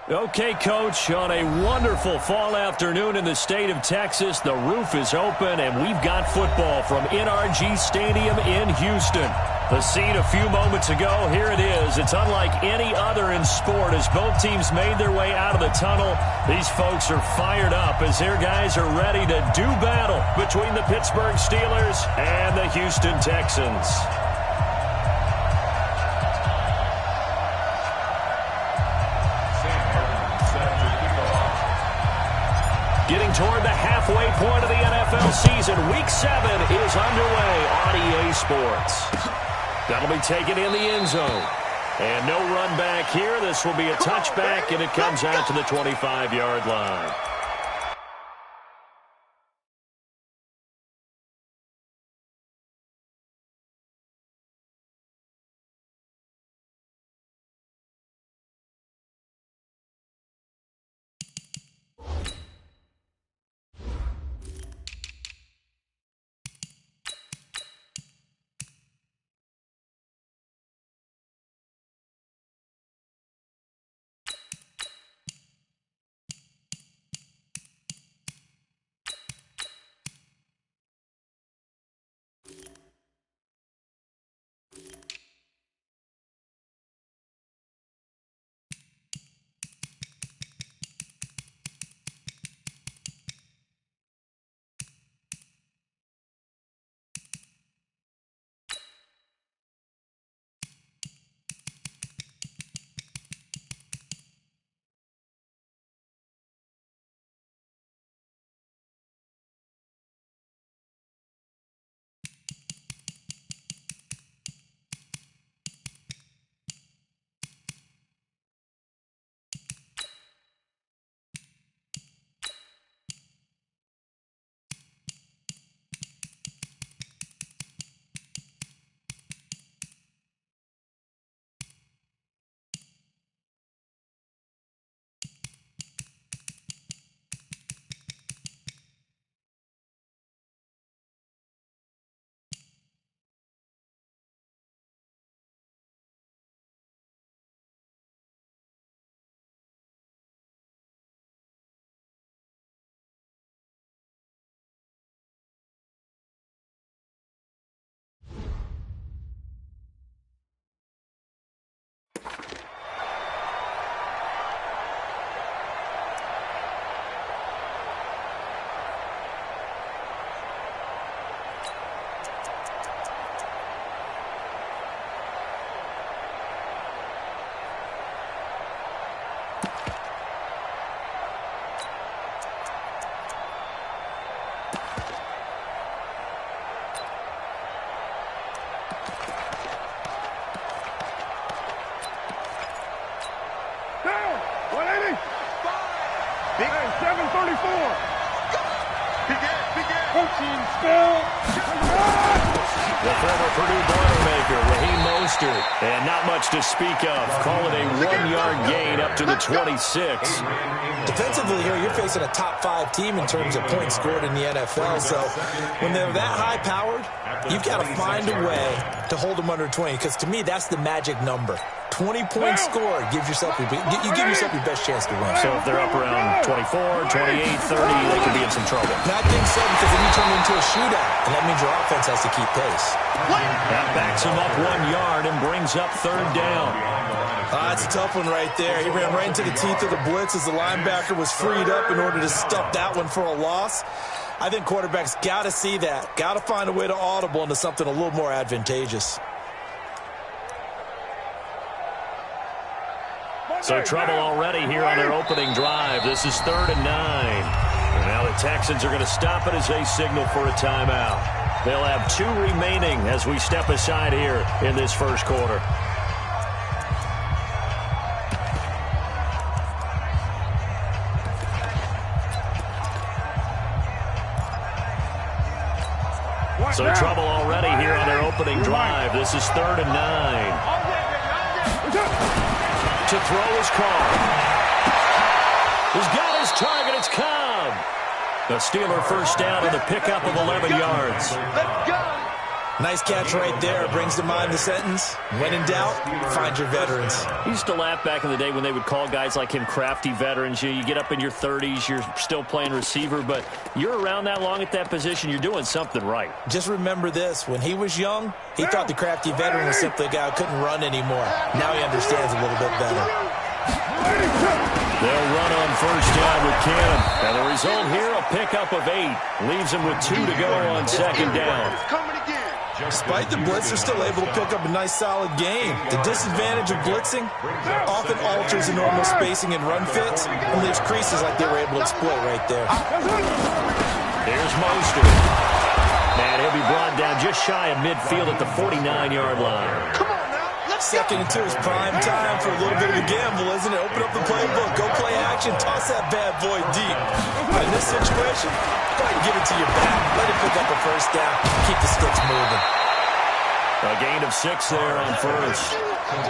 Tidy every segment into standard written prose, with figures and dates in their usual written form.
Okay, Coach, on a wonderful fall afternoon in the state of Texas, the roof is open, and we've got football from NRG Stadium in Houston. The scene a few moments ago, here it is. It's unlike any other in sport as both teams made their way out of the tunnel. These folks are fired up as their guys are ready to do battle between the Pittsburgh Steelers and the Houston Texans. Getting toward the halfway point of the NFL season, Week 7 is underway on EA Sports. That'll be taken in the end zone. And no run back here. This will be a touchback, and it comes out to the 25-yard line. The former Purdue Boilermaker, Raheem Mostert, and not much to speak of. Call it a 1-yard gain up to the 26. Defensively here, you're facing a top-5 team in terms of points scored in the NFL. So when they're that high-powered, you've got to find a way to hold them under 20. Because to me, that's the magic number. 20 points scored gives yourself you give yourself your best chance to win. So if they're up around 24, 28, 30, they could be in some trouble. And I think so, because then you turn it into a shootout, and that means your offense has to keep pace. That backs him up 1 yard and brings up 3rd down. That's a tough one right there. He ran right into the teeth of the blitz as the linebacker was freed up in order to stuff that one for a loss. I think quarterbacks got to see that, got to find a way to audible into something a little more advantageous. So trouble already here on their opening drive. This is 3rd and 9. And now the Texans are going to stop it as they signal for a timeout. They'll have 2 remaining as we step aside here in this first quarter. So trouble already here on their opening drive. This is 3rd and 9. To throw his call. He's got his target. It's Cobb. The Steeler first down and the pickup of 11 yards. Nice catch right there. Brings to mind the sentence, when in doubt, find your veterans. I used to laugh back in the day when they would call guys like him crafty veterans. You get up in your 30s, you're still playing receiver, but you're around that long at that position, you're doing something right. Just remember this. When he was young, he thought the crafty veteran was simply a guy who couldn't run anymore. Now he understands a little bit better. They'll run on first down with Cannon. And the result here, a pickup of 8. Leaves him with 2 to go on second down. Despite the blitz, they're still able to pick up a nice, solid gain. The disadvantage of blitzing often alters the normal spacing and run fits and leaves creases like they were able to exploit right there. Here's Mostert. And he'll be brought down just shy of midfield at the 49-yard line. Second and 2 is prime time for a little bit of a gamble, isn't it? Open up the playbook, go play action, toss that bad boy deep. But in this situation, go ahead and give it to your back. Let it pick up a first down. Keep the sticks moving. A gain of 6 there on first.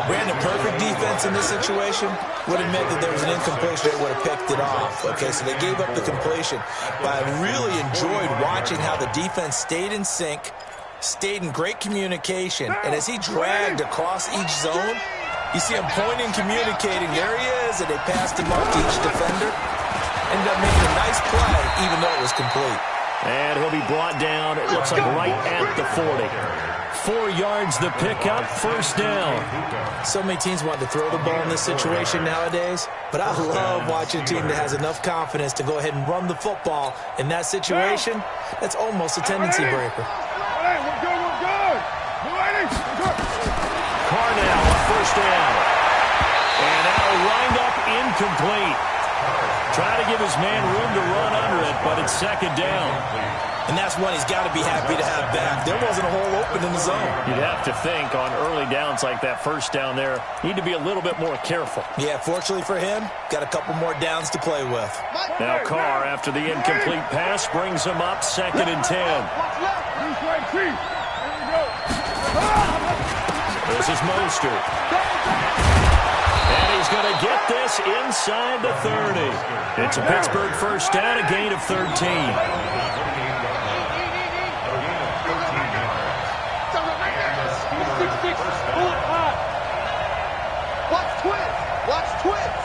Brandon, perfect defense in this situation would have meant that there was an incompletion that would have picked it off. Okay, so they gave up the completion. But I really enjoyed watching how the defense stayed in sync, stayed in great communication, and as he dragged across each zone, you see him pointing, communicating. There he is, and they passed him up to each defender. Ended up making a nice play, even though it was complete. And he'll be brought down, it looks like right at the 40. 4 yards the pickup, first down. So many teams want to throw the ball in this situation nowadays, but I love watching a team that has enough confidence to go ahead and run the football. In that situation, that's almost a tendency breaker. Carnell on first down. And that'll wind up incomplete. Try to give his man room to run under it, but it's second down. And that's one he's got to be happy to have back. There wasn't a hole open in the zone. You'd have to think on early downs like that first down there, need to be a little bit more careful. Yeah, fortunately for him, got a couple more downs to play with. Now Carr, after the incomplete pass, brings him up second and 10. This is Mostert. And he's going to get this inside the 30. It's a Pittsburgh first down, a gain of 13. Watch twins.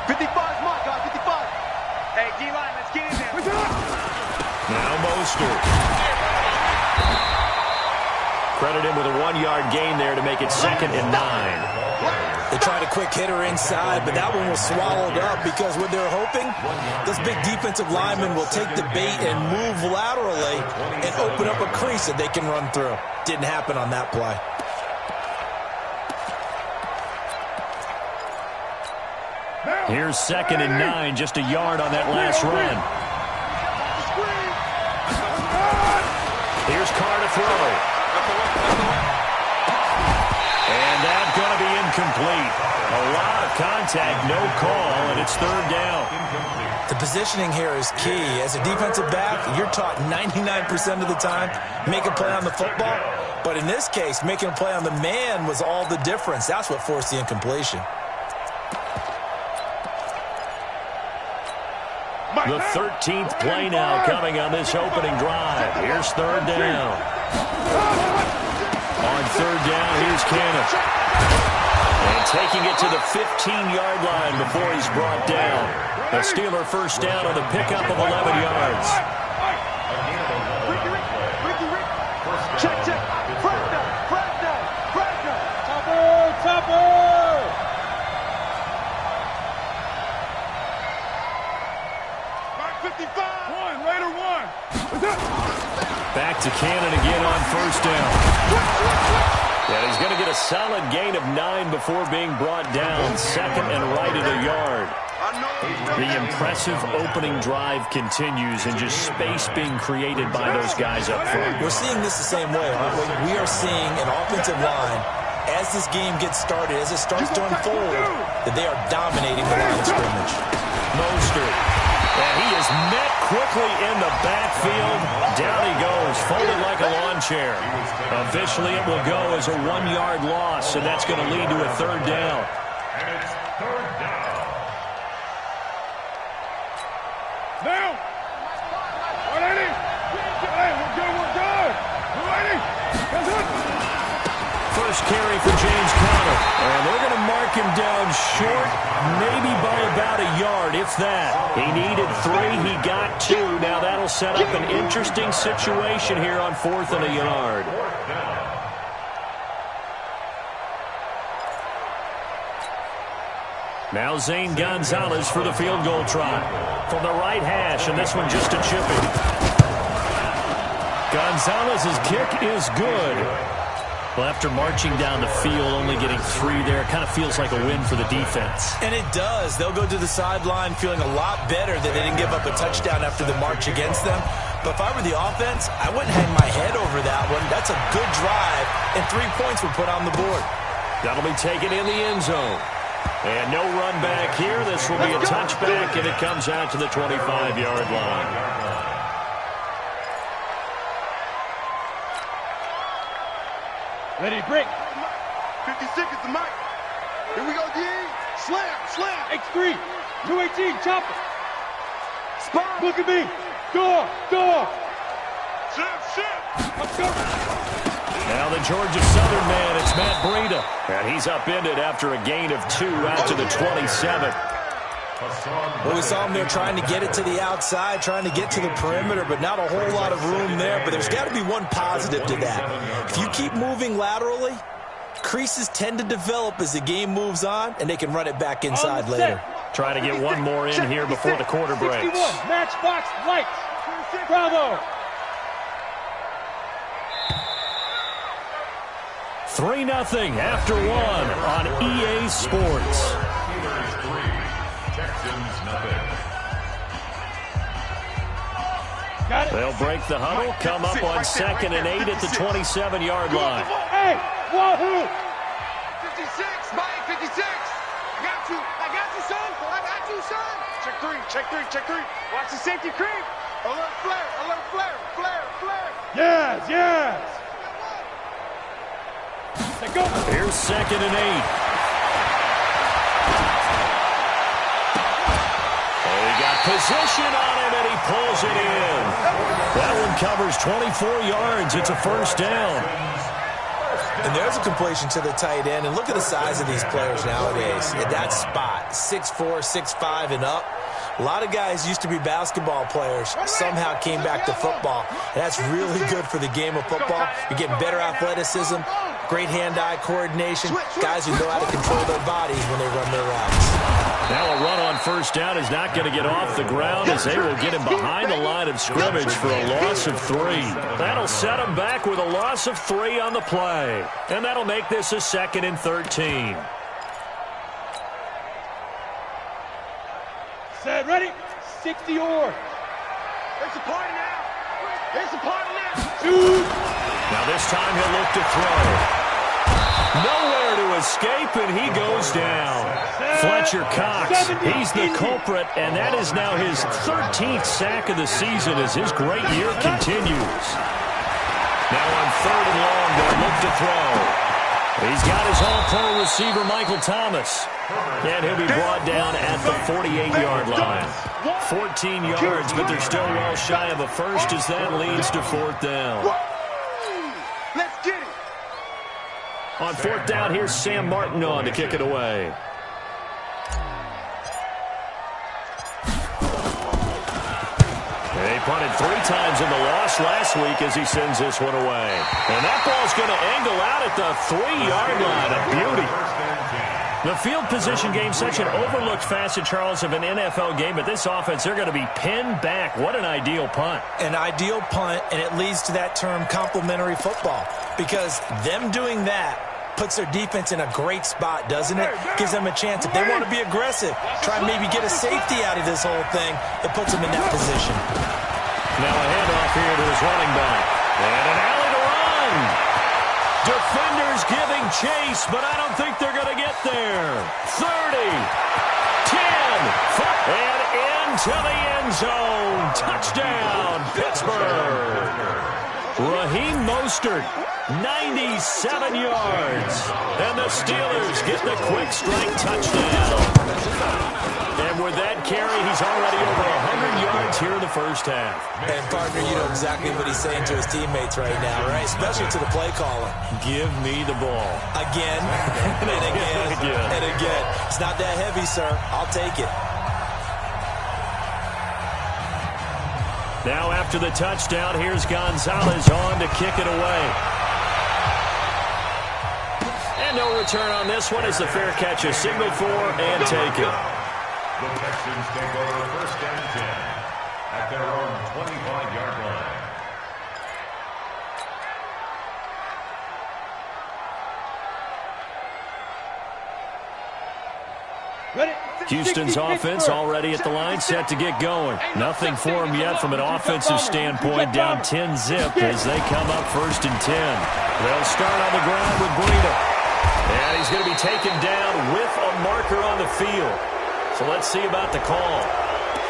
55's my guy, 55. Hey, D-line, let's get in there. Now Mostert. Credit him with a 1-yard gain there to make it second and 9. They tried a quick hitter inside, but that one was swallowed up because what they're hoping, this big defensive lineman will take the bait and move laterally and open up a crease that they can run through. Didn't happen on that play. Here's second and 9, just a yard on that last run. Here's Carr to throw. And that's going to be incomplete. A lot of contact, no call, and it's third down. The positioning here is key. As a defensive back, you're taught 99% of the time, make a play on the football. But in this case, making a play on the man was all the difference. That's what forced the incompletion. The 13th play now coming on this opening drive. Here's third down. On third down, here's Cannon. And taking it to the 15-yard line before he's brought down. The Steeler first down on the pickup of 11 yards. Check. Fresno. Chopper. Back to Cannon again on first down. And he's going to get a solid gain of 9 before being brought down. Second and right at a yard. The impressive opening drive continues and just space being created by those guys up front. We're seeing this the same way, aren't we? We are seeing an offensive line, as this game gets started, as it starts to unfold, that they are dominating the line of scrimmage. Mostert. And he is met quickly in the backfield. Down he goes, folded like a lawn chair. Officially, it will go as a 1-yard loss, and that's going to lead to a third down. And it's third down. Now. 180. Hey, we're good. First carry for James Conner. And they're going to mark him down short, maybe by about a yard, if that. He needed 3. He got 2. Now that'll set up an interesting situation here on 4th and a yard. Now Zane Gonzalez for the field goal try. From the right hash, and this one just a chipping. Gonzalez's kick is good. Well, after marching down the field, only getting 3 there, it kind of feels like a win for the defense. And it does. They'll go to the sideline feeling a lot better that they didn't give up a touchdown after the march against them. But if I were the offense, I wouldn't hang my head over that one. That's a good drive, and 3 points were put on the board. That'll be taken in the end zone. And no run back here. This will be a touchback, and it comes out to the 25-yard line. Ready, break. 50 seconds to Mike. Here we go, D. Slam, slam. X3. 218, chopper. Spot. Look at me. Door, door. Shit. Let's go. Now the Georgia Southern man, it's Matt Breida. And he's upended after a gain of 2 out to the 27. Well, we saw him there trying to get it to the outside, trying to get to the perimeter, but not a whole lot of room there. But there's got to be one positive to that. If you keep moving laterally, creases tend to develop as the game moves on, and they can run it back inside later. Trying to get one more in here before the quarter breaks. 61, matchbox lights. Bravo. 3-0 after 1 on EA Sports. They'll break the huddle, come up on 2nd and 8 at the 27-yard line. Hey, wahoo! 56, Mike, 56. I got you, son. Check 3. Watch the safety creep. Alert flare. Yes. Go. Here's 2nd and 8. He got position on him, and he pulls it in. That one covers 24 yards. It's a first down. And there's a completion to the tight end. And look at the size of these players nowadays. At that spot, 6'4", 6'5", and up. A lot of guys used to be basketball players, somehow came back to football. And that's really good for the game of football. You're getting better athleticism, great hand-eye coordination, guys who know how to control their bodies when they run their routes. Now a run on first down is not going to get off the ground as they will get him behind the line of scrimmage for a loss of 3. That'll set him back with a loss of 3 on the play. And that'll make this a 2nd and 13. Set, ready? 60 or. There's a party now. 2. Now this time he'll look to throw. Nowhere to escape, and he goes down. Fletcher Cox, he's the culprit, and that is now his 13th sack of the season as his great year continues. Now on 3rd and long, they'll look to throw. He's got his all-pro receiver, Michael Thomas. And he'll be brought down at the 48-yard line. 14 yards, but they're still well shy of a first as that leads to 4th down. Let's get it. On 4th down, here's Sam Martin on to kick it away. They punted 3 times in the loss last week as he sends this one away. And that ball's going to angle out at the 3-yard line. A beauty. The field position game, such an overlooked facet, Charles, of an NFL game. But this offense, they're going to be pinned back. What an ideal punt. An ideal punt, and it leads to that term complementary football. Because them doing that puts their defense in a great spot, doesn't it? Gives them a chance. If they want to be aggressive, try and maybe get a safety out of this whole thing, it puts them in that position. Now a handoff here to his running back. And an alley to run. Defenders giving chase, but I don't think they're going to get there. 30, 10, and into the end zone. Touchdown, Pittsburgh. Raheem Mostert, 97 yards. And the Steelers get the quick strike touchdown. And with that carry, he's already over 100 yards here in the first half. And, partner, you know exactly what he's saying to his teammates right now, right? Especially to the play caller. Give me the ball. Again, and again, and again. It's not that heavy, sir. I'll take it. Now after the touchdown, here's Gonzalez on to kick it away. And no return on this one as the fair catch is signaled for and taken. The Texans take over first and 10 at their own 25-yard line. Houston's offense already at the line, set to get going. Nothing for them yet from an offensive standpoint, down 10-zip as they come up first and 10. They'll start on the ground with Breida. And he's going to be taken down with a marker on the field. So let's see about the call.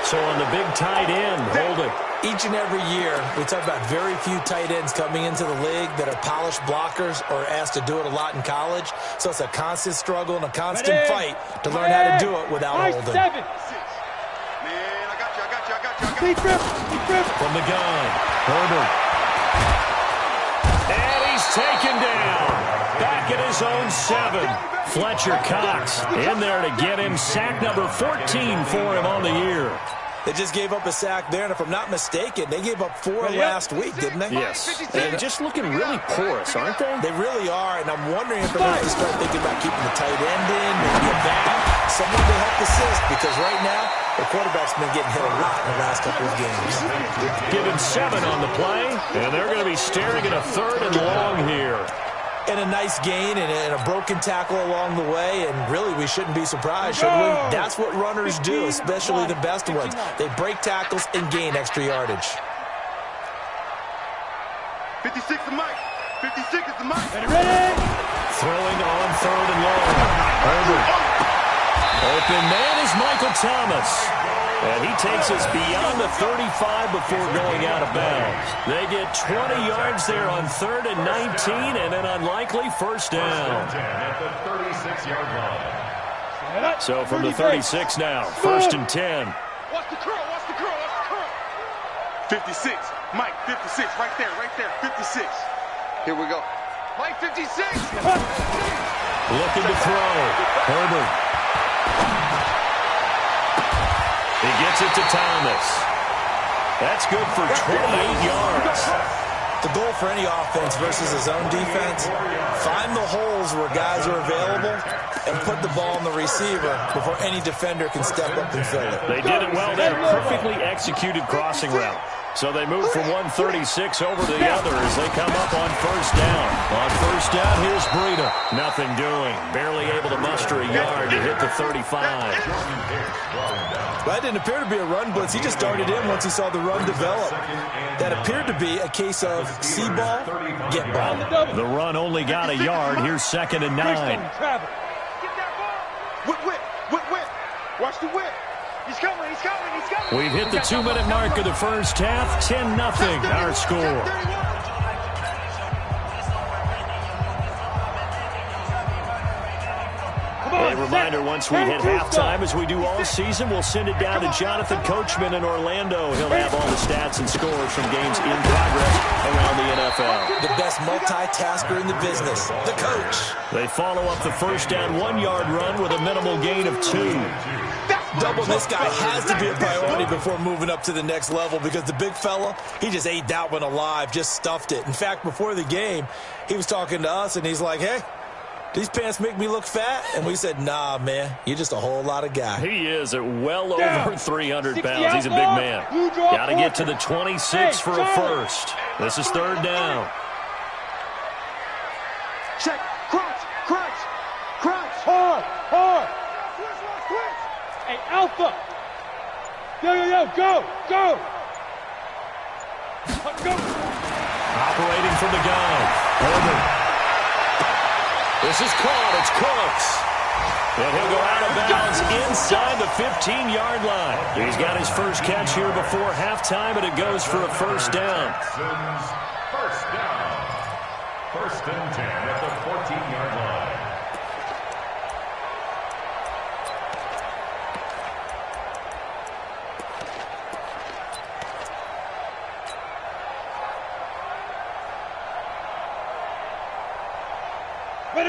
So on the big tight end, holding. Each and every year, we talk about very few tight ends coming into the league that are polished blockers or asked to do it a lot in college. So it's a constant struggle and a constant fight to learn how to do it without holding. 7. Man, I got you. From the gun, Herbert. And he's taken down. Back at his own 7. Fletcher Cox in there to get him. Sack number 14 for him on the year. They just gave up a sack there, and if I'm not mistaken, they gave up 4 last week, didn't they? Yes. They're just looking really porous, aren't they? They really are, and I'm wondering if they're going to have to start thinking about keeping the tight end in, maybe a back, someone to help assist, because right now, the quarterback's been getting hit a lot in the last couple of games. Give him 7 on the play, and they're going to be staring at a 3rd and long here. And a nice gain and a broken tackle along the way, and really we shouldn't be surprised, should we? That's what runners do, especially the best ones. They break tackles and gain extra yardage. 56 is Mike. 56 is Mike. Ready? Throwing on 3rd and long. Herbert. Open man is Michael Thomas. And he takes us beyond the 35 before going out of bounds. They get 20 yards there on 3rd and 19, and an unlikely first down. At the 36-yard line. So from the 36 now, 1st and 10. Watch the curl. 56. Mike, 56. Right there. 56. Here we go. Mike, 56. Looking to throw. Herbert. He gets it to Thomas. That's good for 28 yards. The goal for any offense versus his own defense, find the holes where guys are available and put the ball in the receiver before any defender can step up and fill it. They did it well there. Perfectly executed crossing route. So they move from 136 over to the other as they come up on 1st down. On 1st down, here's Breida. Nothing doing. Barely able to muster a yard to hit the 35. Well, that didn't appear to be a run blitz. He just darted in once he saw the run develop. That appeared to be a case of see ball, get ball. The run only got a yard. Here's 2nd and 9. Get that ball. Whip. Watch the whip. He's coming. We've hit the 2-minute mark of the first half. 10-0 our score. A reminder, once we hit halftime, as we do all season, we'll send it down to Jonathan Coachman in Orlando. He'll have all the stats and scores from games in progress around the NFL. The best multitasker in the business, the coach. They follow up the first down 1-yard run with a minimal gain of 2. Double this guy has to be a priority before moving up to the next level because the big fella, he just ate that one alive, just stuffed it. In fact, before the game, he was talking to us, and he's like, hey, these pants make me look fat? And we said, nah, man, you're just a whole lot of guy. He is at well over 300 pounds. He's a big man. Got to get to the 26 for a first. This is 3rd down. Check. Crunch. Hard. Hey, Alpha. Yo, go. Operating from the gun. Herbert. This is caught. It's Cooks. And he'll go out of bounds inside the 15-yard line. He's got his first catch here before halftime, and it goes for a first down. First down. 1st and 10 at the 14-yard line.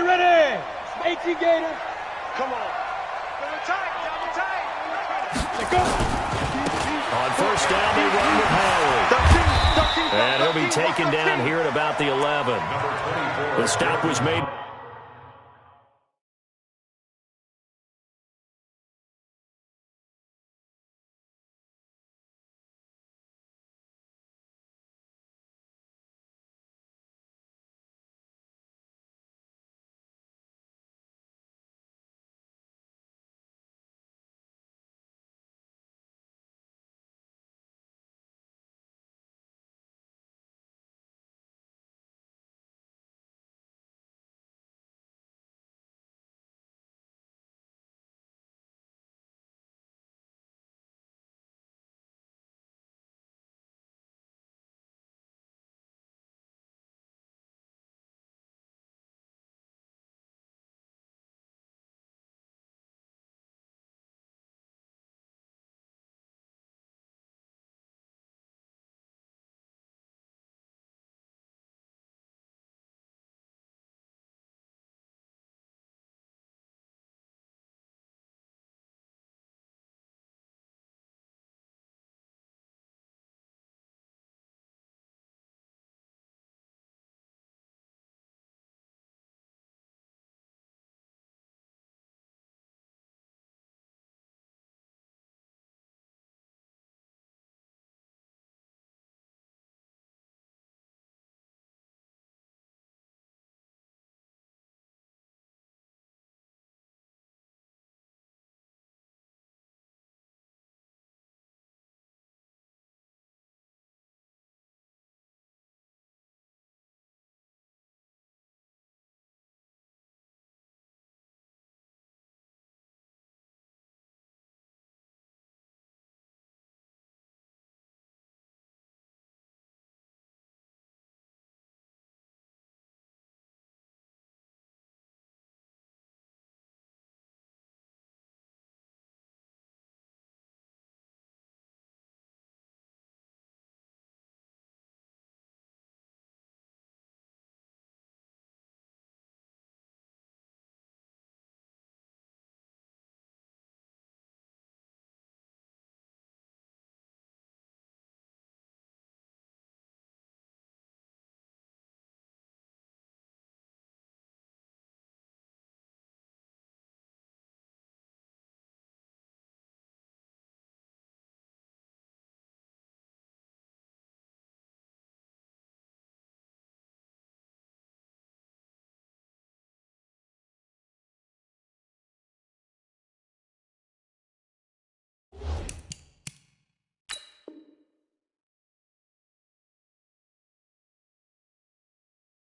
Ready. 18 Gators. Come on. Double tight. Let's go. On first down, they run with Howard. And he'll be taken down here at about the 11. The stop was made.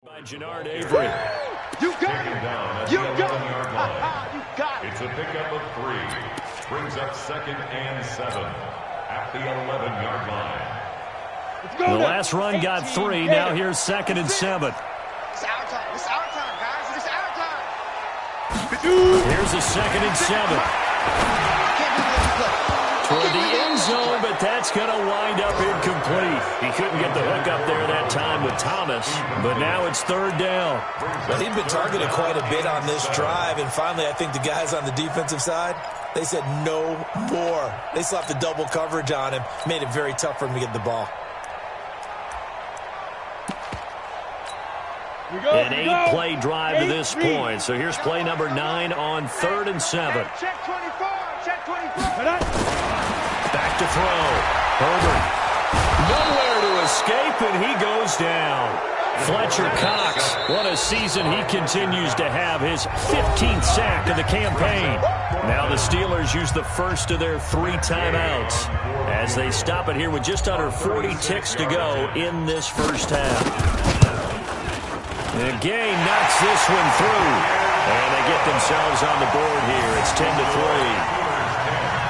By Jannard Avery. You got it. You got it. It's a pickup of 3. Brings up 2nd and 7 at the 11-yard line. The last run got 3. Now here's 2nd and 7. It's our time. It's our time, guys. It's our time. Here's a 2nd and 7. Toward the end zone, but that's going to wind up incomplete. He couldn't get the hook up there that time with Thomas, but now it's 3rd down. Well, he'd been targeted quite a bit on this drive, and finally I think the guys on the defensive side, they said no more. They slapped the double coverage on him, made it very tough for him to get the ball. An 8-play drive to this point. So here's play number 9 on 3rd and 7. Check 24. Check 24. Back to throw. Herbert. Nowhere to escape, and he goes down. Fletcher Cox, what a season he continues to have. His 15th sack of the campaign. Now the Steelers use the first of their 3 timeouts as they stop it here with just under 40 ticks to go in this first half. And Gay knocks this one through. And they get themselves on the board here. It's 10-3.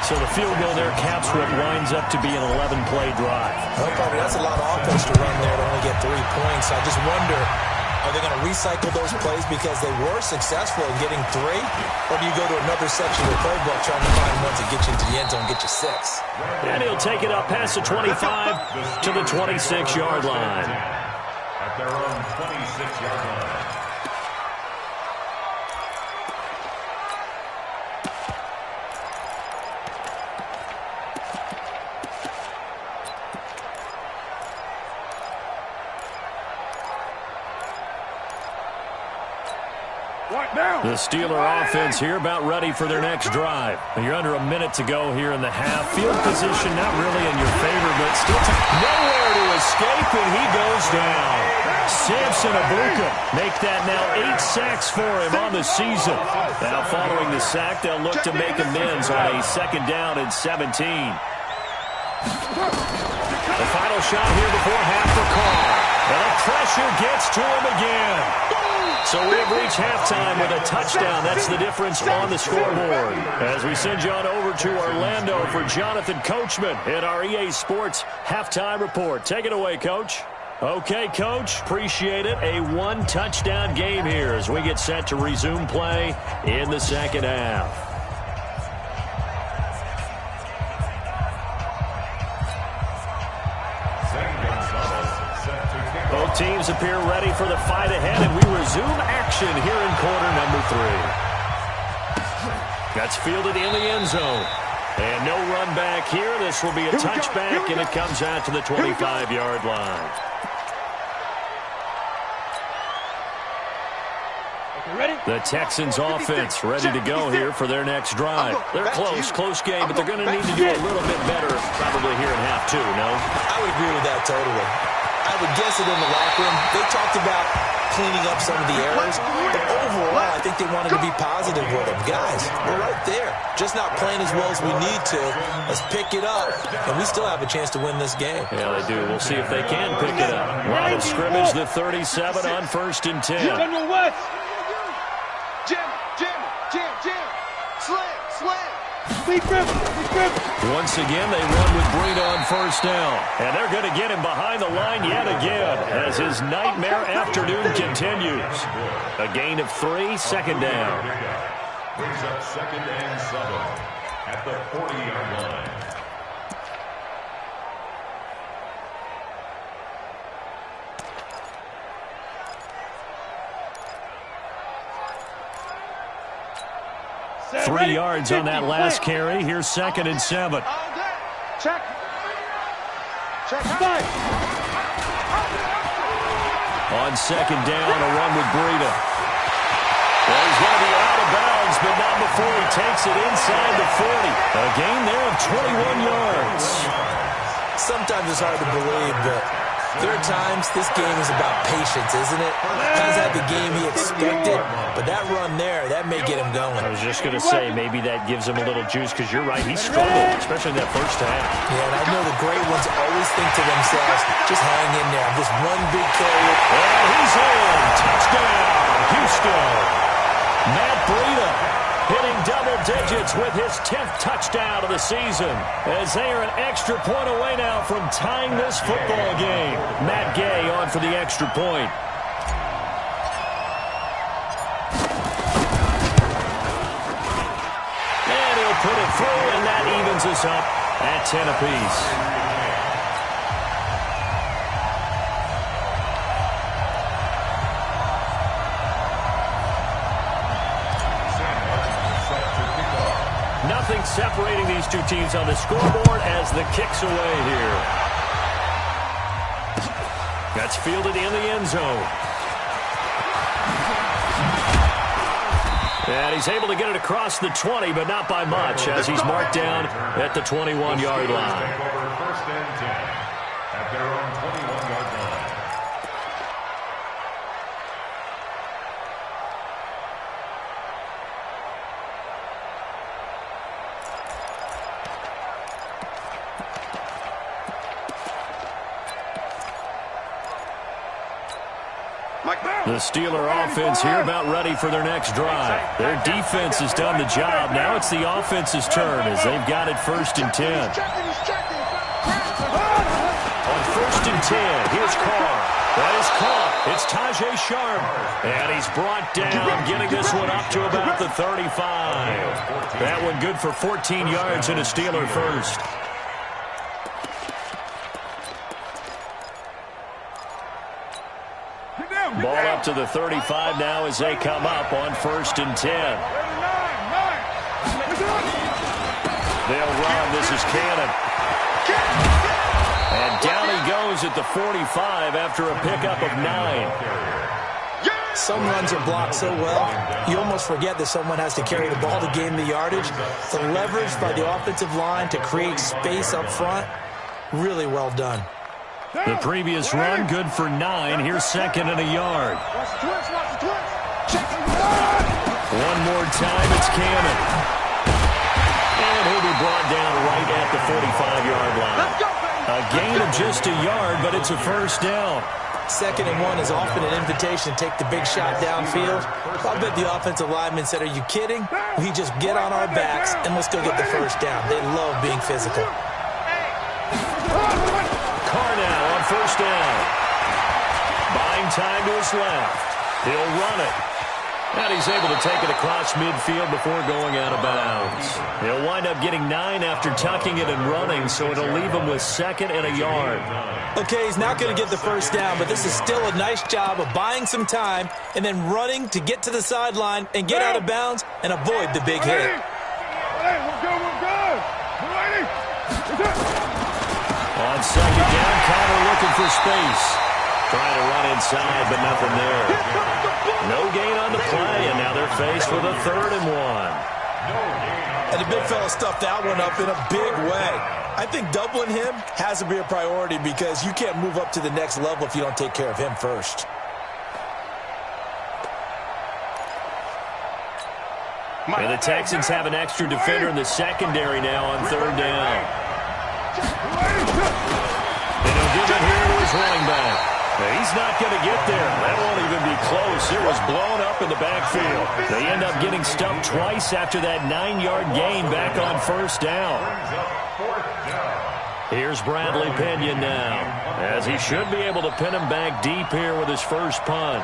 So the field goal there caps what winds up to be an 11-play drive. Well, Bobby, that's a lot of offense to run there to only get 3 points. I just wonder, are they going to recycle those plays because they were successful in getting 3? Or do you go to another section of the playbook trying to find ones that get you into the end zone and get you 6? And he'll take it up past the 25 to the 26-yard line. At their own 26-yard line. The Steeler offense here about ready for their next drive. You're under a minute to go here in the half. Field position not really in your favor, but still nowhere to escape, and he goes down. Samson Abuka make that now 8 sacks for him on the season. Now following the sack, they'll look to make amends on a 2nd down and 17. The final shot here before half for Carr. And the pressure gets to him again. So we have reached halftime with a touchdown. That's the difference on the scoreboard. As we send you on over to Orlando for Jonathan Coachman in our EA Sports Halftime Report. Take it away, Coach. Okay, Coach. Appreciate it. A 1-touchdown game here as we get set to resume play in the second half. Both teams appear ready for the fight ahead, and we resume action here in quarter number 3. That's fielded in the end zone. And no run back here. This will be a touchback, and it comes out to the 25-yard line. The Texans offense ready to go here for their next drive. They're close game, but they're going to need to do a little bit better probably here in half 2, no? I would agree with that totally. I would guess it in the locker room. They talked about cleaning up some of the errors, but overall, I think they wanted to be positive with them. Guys, we're right there. Just not playing as well as we need to. Let's pick it up, and we still have a chance to win this game. Yeah, they do. We'll see if they can pick it up. Line of scrimmage, the 37 on 1st and 10. Jam. Slam. Once again, they run with Breida on 1st down. And they're going to get him behind the line yet again as his nightmare afternoon continues. A gain of 3, 2nd down. Brings up 2nd and 7 at the 40-yard line. Three yards on that last carry. Here's 2nd and 7. Check. On 2nd down, a run with Breida. Well, he's going to be out of bounds, but not before he takes it inside the 40. A gain there of 21 yards. Sometimes it's hard to believe, but there are times this game is about patience, isn't it? Hasn't had the game he expected, but that run there, that may get him going. I was just going to say, maybe that gives him a little juice, because you're right, he struggled, especially in that first half. Yeah, and I know the great ones always think to themselves, just hang in there. Just one big play. And he's in. Touchdown, Houston. Matt Breida hitting double digits with his 10th touchdown of the season, as they are an extra point away now from tying this football game. Matt Gay on for the extra point. And he'll put it through, and that evens us up at 10 apiece. Nothing separating these two teams on the scoreboard as the kick's away here. That's fielded in the end zone. And he's able to get it across the 20, but not by much, as he's marked down at the 21-yard line. First and 10 at their own 21-yard line. The Steeler offense here about ready for their next drive. Their defense has done the job. Now it's the offense's turn as they've got it 1st and 10. On 1st and 10, here's Carr. That is caught. It's Tajay Sharp. And he's brought down, getting this one up to about the 35. That one good for 14 yards and a Steeler first. Ball up to the 35 now as they come up on 1st and 10. They'll run. This is Cannon. And down he goes at the 45 after a pickup of 9. Some runs are blocked so well, you almost forget that someone has to carry the ball to gain the yardage. The leverage by the offensive line to create space up front, really well done. The previous run, good for 9. Here's second and a yard. One more time, it's Cannon. And he'll be brought down right at the 45-yard line. A gain of just a yard, but it's a first down. 2nd and 1 is often an invitation to take the big shot downfield. I bet the offensive lineman said, "Are you kidding? We just get on our backs and let's go get the first down." They love being physical. Carr now on first down. Buying time to his left. He'll run it. And he's able to take it across midfield before going out of bounds. He'll wind up getting 9 after tucking it and running, so it'll leave him with 2nd and a yard. Okay, he's not going to get the first down, but this is still a nice job of buying some time and then running to get to the sideline and get out of bounds and avoid the big hit. On 2nd down, Connor looking for space. Trying to run inside, but nothing there. No gain on the play, and now they're faced with a 3rd and 1. And the big fella stuffed that one up in a big way. I think doubling him has to be a priority because you can't move up to the next level if you don't take care of him first. And the Texans have an extra defender in the secondary now on 3rd down. And he'll give it here to his running back. He's not going to get there. That won't even be close. It was blown up in the backfield. They end up getting stumped twice after that 9-yard gain back on 1st down. Here's Bradley Pinion now, as he should be able to pin him back deep here with his first punt.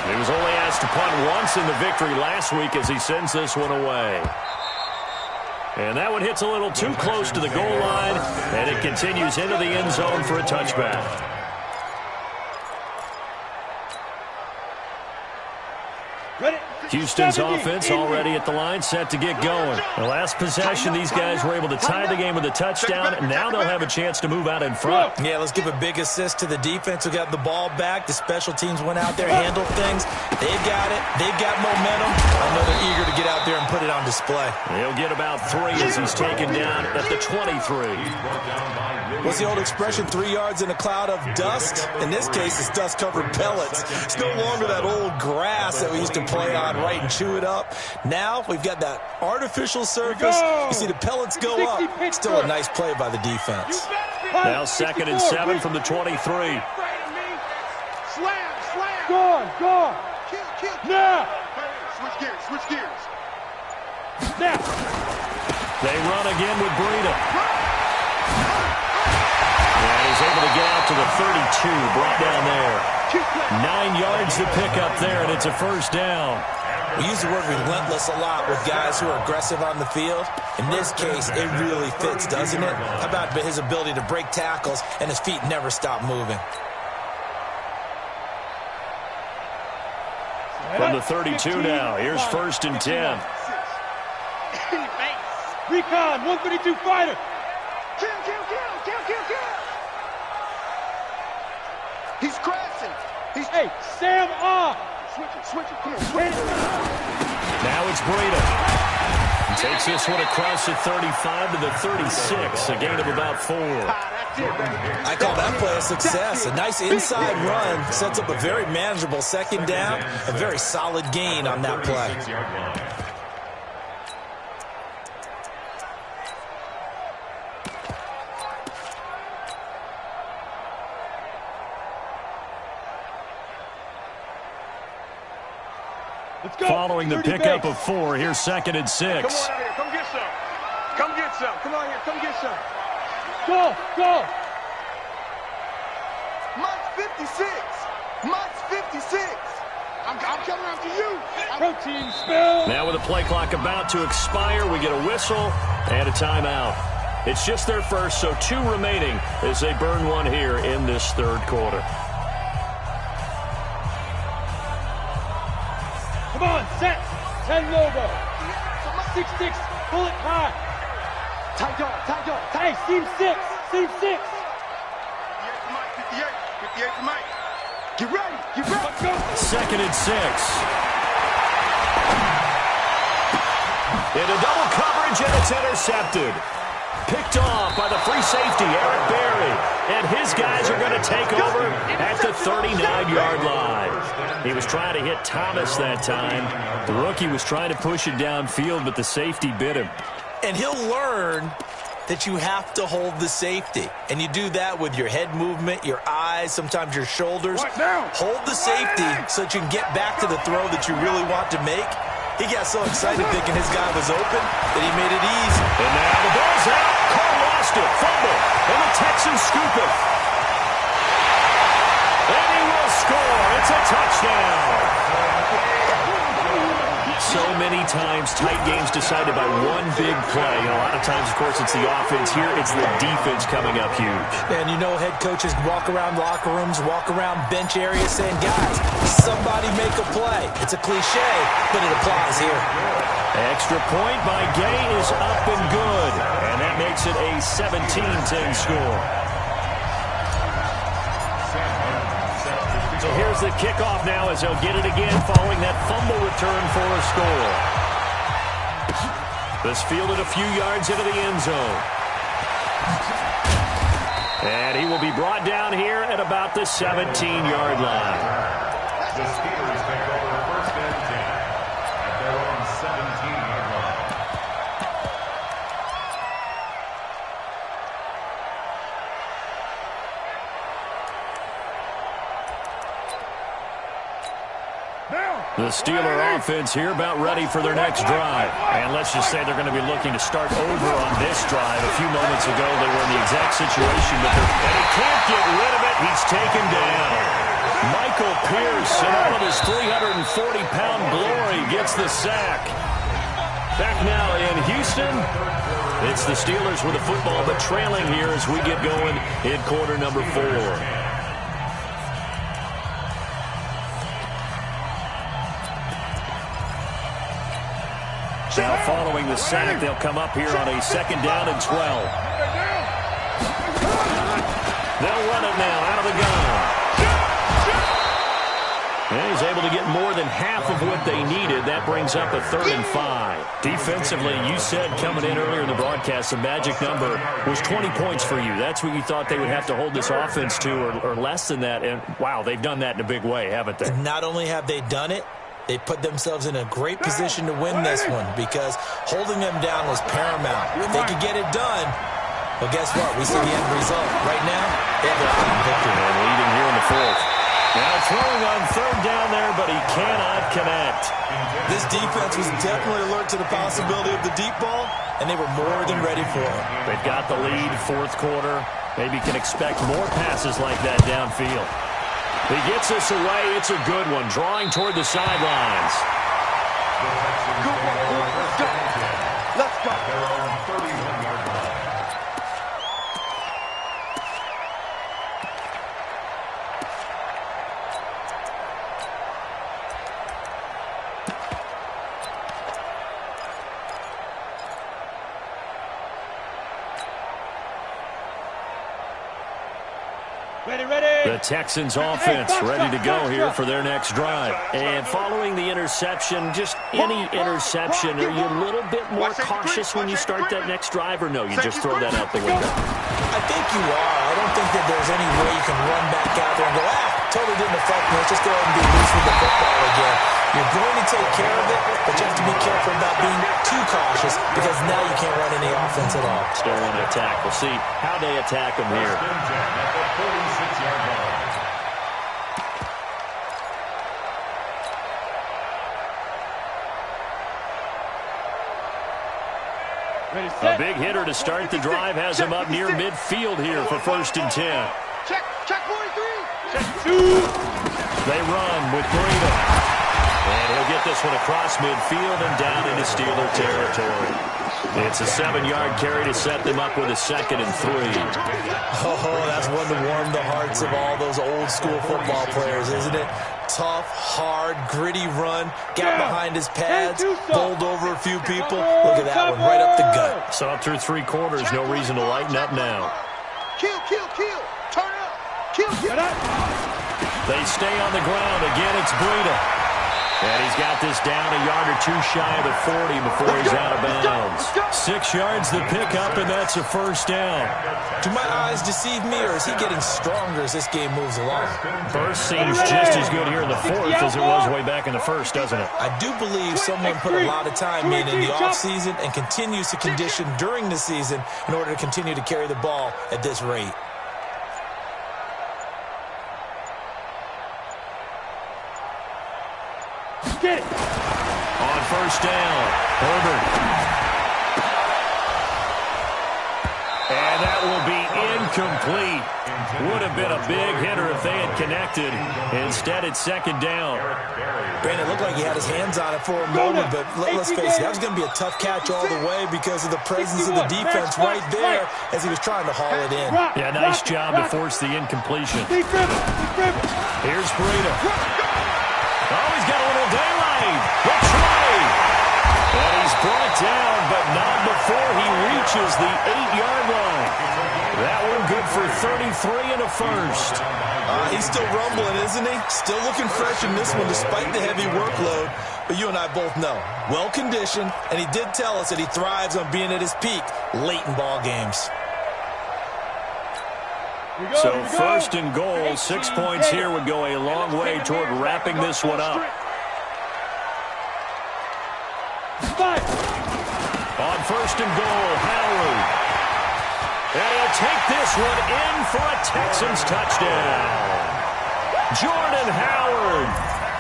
He was only asked to punt once in the victory last week as he sends this one away. And that one hits a little too close to the goal line, and it continues into the end zone for a touchback. Houston's offense already at the line, set to get going. The last possession, these guys were able to tie the game with a touchdown, and now they'll have a chance to move out in front. Yeah, let's give a big assist to the defense who got the ball back. The special teams went out there, handled things. They got it. They've got momentum. I know they're eager to get out there and put it on display. He'll get about 3 as he's taken down at the 23. What's the old expression, 3 yards in a cloud of dust? In this case, it's dust-covered pellets. It's no longer that old grass that we used to play on, right, and chew it up. Now we've got that artificial surface. You see the pellets go up. Still a nice play by the defense. Now 2nd and 7 from the 23. Slam, slam. Go. Kill. Now. Switch gears. Now. They run again with Breida. And he's able to get out to the 32, brought down there. 9 yards to pick up there, and it's a first down. We use the word relentless a lot with guys who are aggressive on the field. In this case, it really fits, doesn't it? How about his ability to break tackles and his feet never stop moving? From the 32 now, here's 1st and 10. Recon, 132 fighter. Kill. He's crashing. Hey, Sam off. Switch it. Come on. Now it's Breida. He takes this one across the 35 to the 36, a gain of about 4. I call that play a success. A nice inside run sets up a very manageable 2nd down. A very solid gain on that play. Following the pickup of 4, here's 2nd and 6. Come on out here. Come get some. Come on here. Come get some. Go. Mike's 56. I'm coming after you. Protein spill. Now with the play clock about to expire, we get a whistle and a timeout. It's just their first, so 2 remaining as they burn one here in this 3rd quarter. Come on, set. 10 logo. 6-6, pull it high. Tight dog. Hey, seam 6. 58 for Mike. Get ready. Get ready. Let's go. 2nd and 6. Into double coverage, and it's intercepted. Picked off by the free safety, Eric Berry. And his guys are going to take over at the 39-yard line. He was trying to hit Thomas that time. The rookie was trying to push it downfield, but the safety bit him. And he'll learn that you have to hold the safety. And you do that with your head movement, your eyes, sometimes your shoulders. Hold the safety so that you can get back to the throw that you really want to make. He got so excited thinking his guy was open that he made it easy. And now the ball's out. Carr lost it. Fumble. And the Texans scoop it. And he will score. It's a touchdown. So many times, tight games decided by one big play. A lot of times, of course, it's the offense. Here, it's the defense coming up huge. And you know head coaches walk around locker rooms, walk around bench areas saying, guys, somebody make a play. It's a cliche, but it applies here. Extra point by Gay is up and good. And that makes it a 17-10 score. So here's the kickoff now as they'll get it again following that fumble return for a score. This fielded a few yards into the end zone. And he will be brought down here at about the 17-yard line. The Steelers take over 1st and 10 at their own 17-yard line. The Steeler offense here about ready for their next drive. And let's just say they're going to be looking to start over on this drive. A few moments ago, they were in the exact situation. And he can't get rid of it. He's taken down. Michael Pierce, in all of his 340-pound glory, gets the sack. Back now in Houston, it's the Steelers with the football, but trailing here as we get going in quarter number 4. Now following the sack, they'll come up here on a 2nd down and 12. They'll run it now out of the gun. And he's able to get more than half of what they needed. That brings up a 3rd and 5. Defensively, you said coming in earlier in the broadcast, the magic number was 20 points for you. That's what you thought they would have to hold this offense to, or less than that. And, wow, they've done that in a big way, haven't they? Not only have they done it, they put themselves in a great position to win this one because holding them down was paramount. If they could get it done, well, guess what? We see the end result. Right now, they have their own victory. And leading here in the 4th. Now throwing on 3rd down there, but he cannot connect. This defense was definitely alert to the possibility of the deep ball, and they were more than ready for it. They've got the lead, 4th quarter. Maybe can expect more passes like that downfield. He gets this away. It's a good one. Drawing toward the sidelines. Let's go. Their own 31-yard line. The Texans offense ready to go here for their next drive. And following the interception, just any interception, are you a little bit more cautious when you start that next drive, or no, you just throw that out the window? I think you are. I don't think that there's any way you can run back out there and go, totally didn't affect me. Let's just go ahead and be loose with the football again. You're going to take care of it, but you have to be careful about being too cautious because now you can't run any offense at all. Still want to attack. We'll see how they attack them here. At the 46-yard line. A big hitter to start the drive has him up near midfield here for 1st and 10. Check 43. Check 2. They run with Greenham. And he'll get this one across midfield and down into Steeler territory. It's a 7-yard carry to set them up with a 2nd and 3. Oh, that's one to warm the hearts of all those old-school football players, isn't it? Tough, hard, gritty run. Got behind his pads, bowled over a few people. Look at that one, right up the gut. So through 3 quarters, no reason to lighten up now. Kill. Turn up. Kill. They stay on the ground. Again, it's Breida. And he's got this down a yard or two shy of the 40 before he's out of bounds. 6 yards the pickup, and that's a first down. Do my eyes deceive me, or is he getting stronger as this game moves along? First seems just as good here in the fourth as it was way back in the first, doesn't it? I do believe someone put a lot of time in the offseason and continues to condition during the season in order to continue to carry the ball at this rate. Get it. On first down, Herbert. And that will be incomplete. Would have been a big hitter if they had connected. Instead, it's second down. Brandon, it looked like he had his hands on it for a moment, but let's face it, that was going to be a tough catch all the way because of the presence of the defense right there as he was trying to haul it in. Yeah, nice job to force the incompletion. Here's Breida. Oh, he's got a little daylight. The try. And he's brought down, but not before he reaches the 8-yard line. That one good for 33 and a first. He's still rumbling, isn't he? Still looking fresh in this one despite the heavy workload. But you and I both know, well-conditioned, and he did tell us that he thrives on being at his peak late in ball games. So first and goal, 6 points here would go a long way toward wrapping this one up. On first and goal, Howard. And he'll take this one in for a Texans touchdown. Jordan Howard,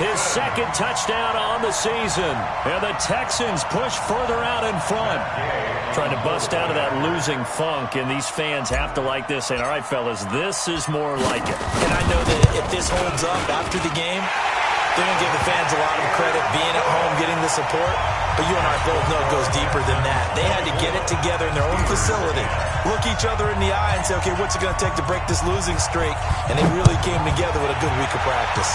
his second touchdown on the season. And the Texans push further out in front. Trying to bust out of that losing funk, and these fans have to like this. And all right, fellas, this is more like it. And I know that if this holds up after the game, they're going to give the fans a lot of credit being at home, getting the support. But you and I both know it goes deeper than that. They had to get it together in their own facility, look each other in the eye and say, okay, what's it going to take to break this losing streak? And they really came together with a good week of practice.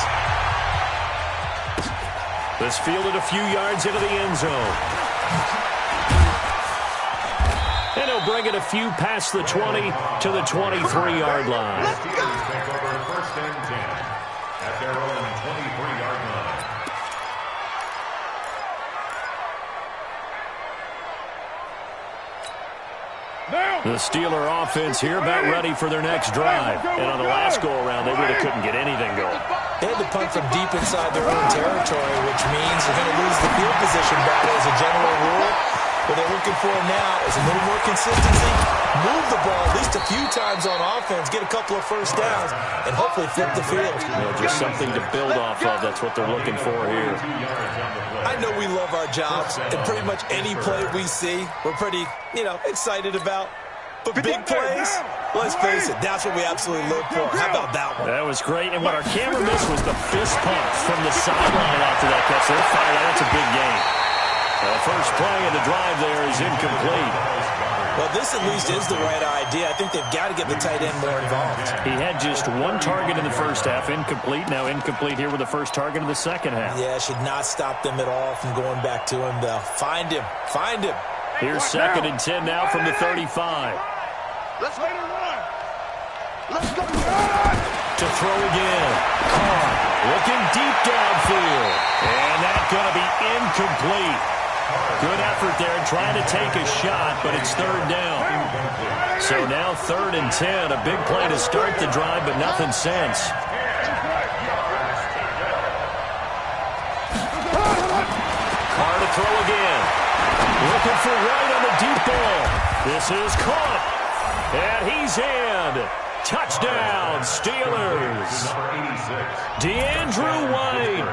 This fielded a few yards into the end zone. And he'll bring it a few past the 20 to the 23-yard line. First and 10 at their own 23-yard line. The Steeler offense here about ready for their next drive. And on the last go-around, they really couldn't get anything going. They had to punt from deep inside their own territory, which means they're going to lose the field position battle as a general rule. What they're looking for now is a little more consistency, move the ball at least a few times on offense, get a couple of first downs, and hopefully flip the field. Just something to build off of. That's what they're looking for here. I know we love our jobs, and pretty much any play we see, we're pretty, excited about. But big plays, let's face it, that's what we absolutely live for. How about that one? That was great, and what our camera missed was the fist pump from the sideline after that catch. They're fired out. That's a big game. The first play of the drive there is incomplete. Well, this at least is the right idea. I think they've got to get the tight end more involved. He had just one target in the first half, incomplete. Now incomplete here with the first target in the second half. Yeah, should not stop them at all from going back to him, though. Find him. Find him. Here's second and 10 now from the 35. Let's make it run. Let's go. To throw again. Carr looking deep downfield. And that's going to be incomplete. Good effort there trying to take a shot, but it's third down. So now third and 10. A big play to start the drive, but nothing since. Carr to throw again. Looking for White on the deep ball. This is caught. And he's in. Touchdown, Steelers. DeAndrew White,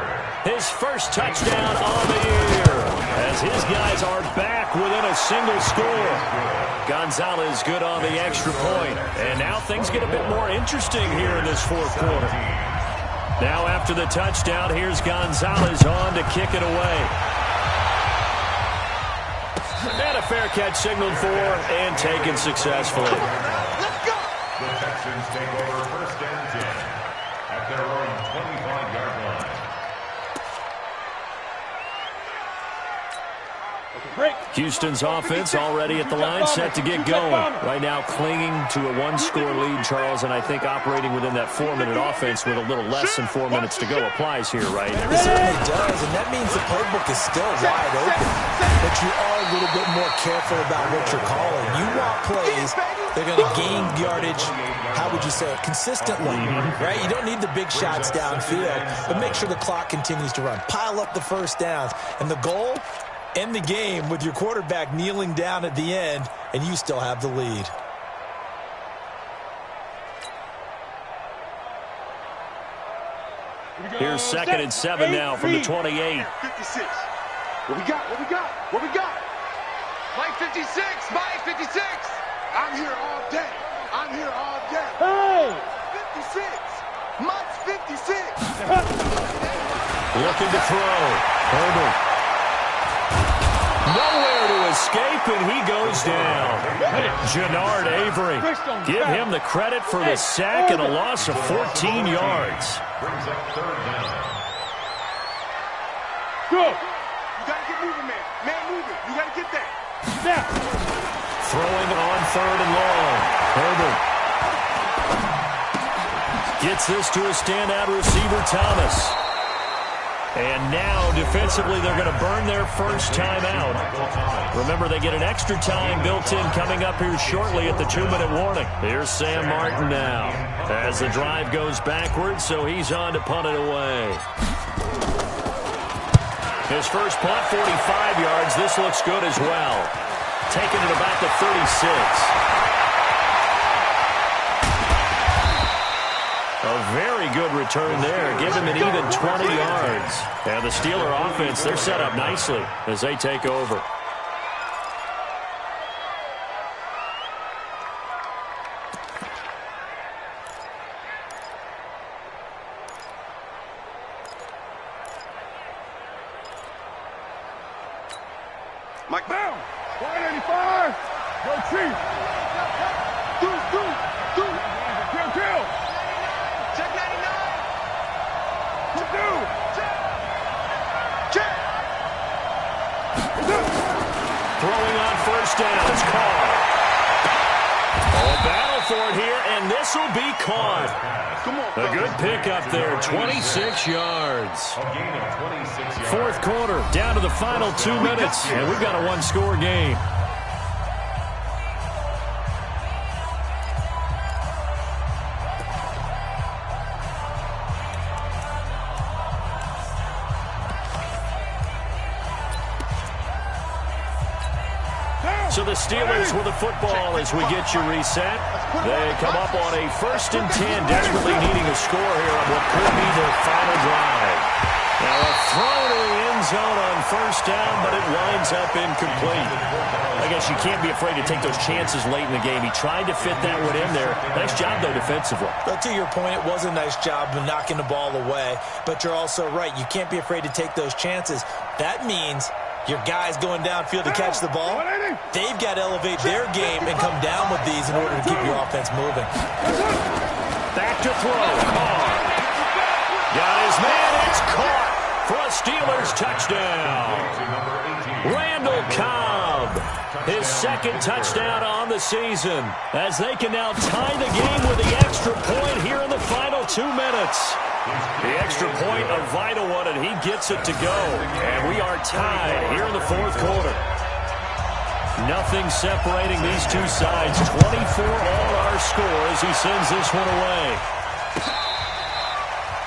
his first touchdown on the year, as his guys are back within a single score. Gonzalez good on the extra point. And now things get a bit more interesting here in this fourth quarter. Now after the touchdown, here's Gonzalez on to kick it away. And a fair catch signaled for and taken successfully. The Texans take over first and 10 at their own 25-yard line. Houston's offense already at the line, set to get going. Right now clinging to a one-score lead, Charles, and I think operating within that 4-minute offense with a little less than 4 minutes to go applies here, right? It certainly does, and that means the playbook is still wide open. But you are a little bit more careful about what you're calling. You want plays, they're going to gain yardage, how would you say it, consistently, right? You don't need the big shots downfield, but make sure the clock continues to run. Pile up the first downs, and the goal, end the game with your quarterback kneeling down at the end, and you still have the lead. Here's 2nd and 7 now from the 28. 56. What we got? What we got? What we got? Mike 56. Mike 56. I'm here all day. I'm here all day. Hey! 56. Mike's 56. Looking to throw. Herbert. Nowhere to escape, and he goes down. Jannard Avery. Give him the credit for the sack and a loss of 14 yards. Brings up 3rd down. Go. You got to get moving, man. Man moving. You got to get that. Snap. Throwing on 3rd and long. Herbert. Gets this to a standout receiver, Thomas. And now, defensively, they're going to burn their first time out. Remember, they get an extra time built in coming up here shortly at the 2-minute warning. Here's Sam Martin now as the drive goes backwards, so he's on to punt it away. His first punt, 45 yards. This looks good as well. Taking it about the 36. A very good return there. Give him an even 20 yards. And the Steeler offense, they're set up nicely as they take over. Mike down. 185. Go Chief. Kill. Check 99. Check. Throwing on first down. It's caught. A battle for it here, and this will be caught. Come on. A good pickup there, 26 yards. A gain of 26 yards. Fourth quarter, down to the final 2 minutes, and we've got a one-score game. So the Steelers with the football as we get you reset. They come up on a 1st and 10, desperately needing a score here on what could be their final drive. Now a throw to the end zone on first down, but it winds up incomplete. I guess you can't be afraid to take those chances late in the game. He tried to fit that one in there. Nice job, though, defensively. But to your point, it was a nice job of knocking the ball away. But you're also right. You can't be afraid to take those chances. That means your guys going downfield to catch the ball, they've got to elevate their game and come down with these in order to keep your offense moving. Back to throw. Carr. Got his man. It's caught for a Steelers touchdown. Randall Cobb, his 2nd touchdown on the season, as they can now tie the game with the extra point here in the final 2 minutes. The extra point, a vital one, and he gets it to go. And we are tied here in the 4th quarter. Nothing separating these two sides. 24 all our score as he sends this one away.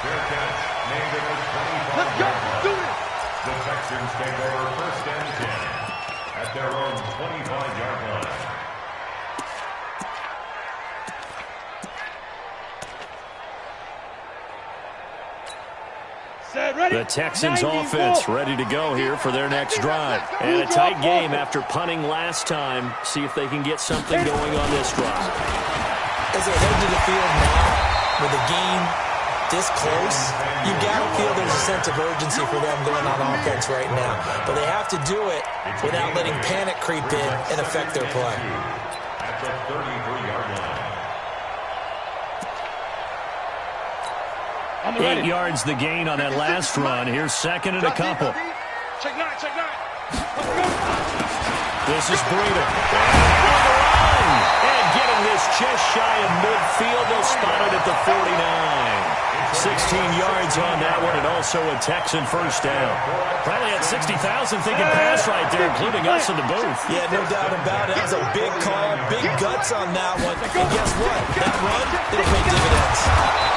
Fair catch. Named at the 25. Let's go. Do it. The Texans take over 1st and 10 at their own 25-yard line. The Texans offense ready to go here for their next drive. And a tight game after punting last time. See if they can get something going on this drive. As they head to the field now, with the game this close, you got to feel there's a sense of urgency for them going on offense right now. But they have to do it without letting panic creep in and affect their play. At the 33-yard line. 8 yards the gain on that last run. Here's 2nd and a couple. Check 9. This is Breida. And getting this just shy of midfield. They'll spot it at the 49. 16 yards on that one, and also a Texan first down. Probably had 60,000 thinking pass right there, including us in the booth. Yeah, no doubt about it. That was a big call, big guts on that one. And guess what? That run, it'll pay dividends.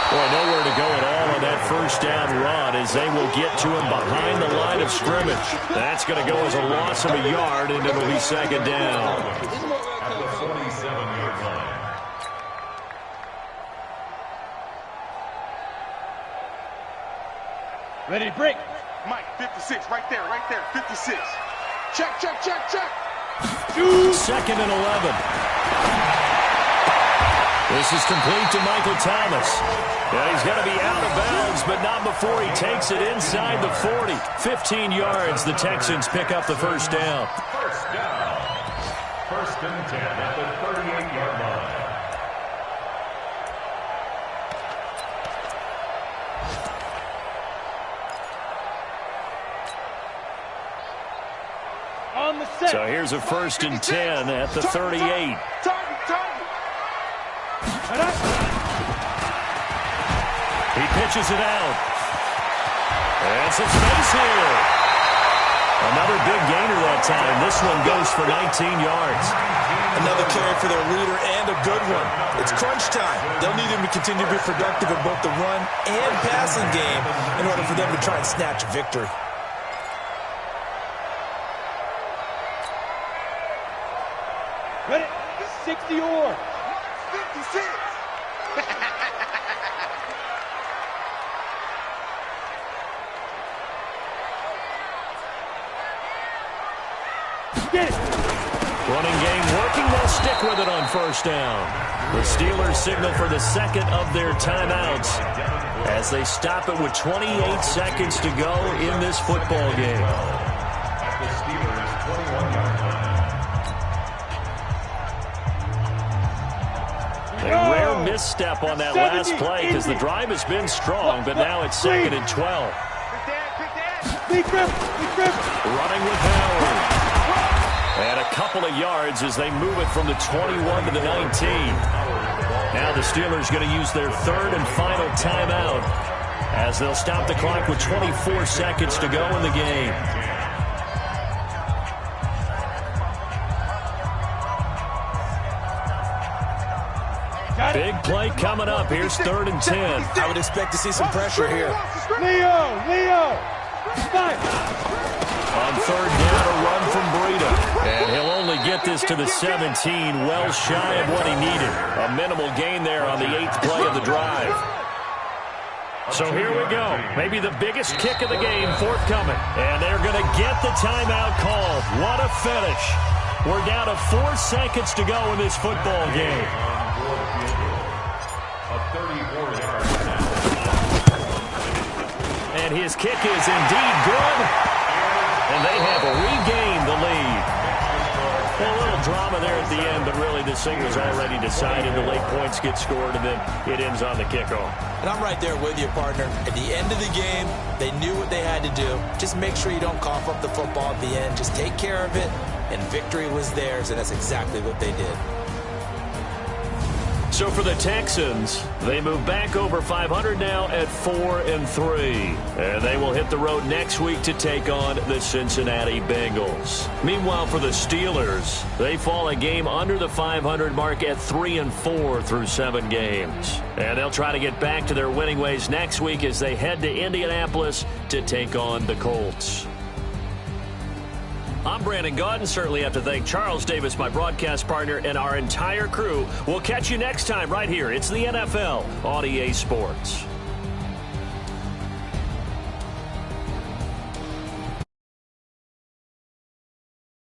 Boy, nowhere to go at all on that first down run as they will get to him behind the line of scrimmage. That's going to go as a loss of a yard, and it'll be second down. At the 47-yard line. Ready to break. Mike, 56, right there, 56. Check. Second and 11. This is complete to Michael Thomas. Yeah, he's going to be out of bounds, but not before he takes it inside the 40. 15 yards, the Texans pick up the first down. First down. First and 10 at the 38-yard line. So here's a first and 10 at the 38. Target. He pitches it out. And some space here. Another big gainer that time. This one goes for 19 yards. Another carry for their leader and a good one. It's crunch time. They'll need him to continue to be productive in both the run and passing game in order for them to try and snatch a victory. Ready? 60 or 56. Get it. Running game working. They'll stick with it on first down. The Steelers signal for the second of their timeouts as they stop it with 28 seconds to go in this football game. At the Steelers' 21-yard line. A rare misstep on that last play because the drive has been strong, but now it's second and 12. Running with Howard. And a couple of yards as they move it from the 21 to the 19. Now the Steelers going to use their third and final timeout as they'll stop the clock with 24 seconds to go in the game. Big play coming up. Here's third and 10. I would expect to see some pressure here. Leo. On third down, a run from Breida. And he'll only get this to the 17, well shy of what he needed. A minimal gain there on the 8th play of the drive. So here we go. Maybe the biggest kick of the game forthcoming. And they're going to get the timeout called. What a finish. We're down to 4 seconds to go in this football game. And his kick is indeed good. And they have regained the lead. Well, a little drama there at the end, but really this thing was already decided. The late points get scored, and then it ends on the kickoff. And I'm right there with you, partner. At the end of the game, they knew what they had to do. Just make sure you don't cough up the football at the end. Just take care of it, and victory was theirs, and that's exactly what they did. So for the Texans, they move back over 500 now at 4-3. And they will hit the road next week to take on the Cincinnati Bengals. Meanwhile, for the Steelers, they fall a game under the 500 mark at 3-4 through 7 games. And they'll try to get back to their winning ways next week as they head to Indianapolis to take on the Colts. I'm Brandon Gaudin. Certainly have to thank Charles Davis, my broadcast partner, and our entire crew. We'll catch you next time right here. It's the NFL on EA Sports.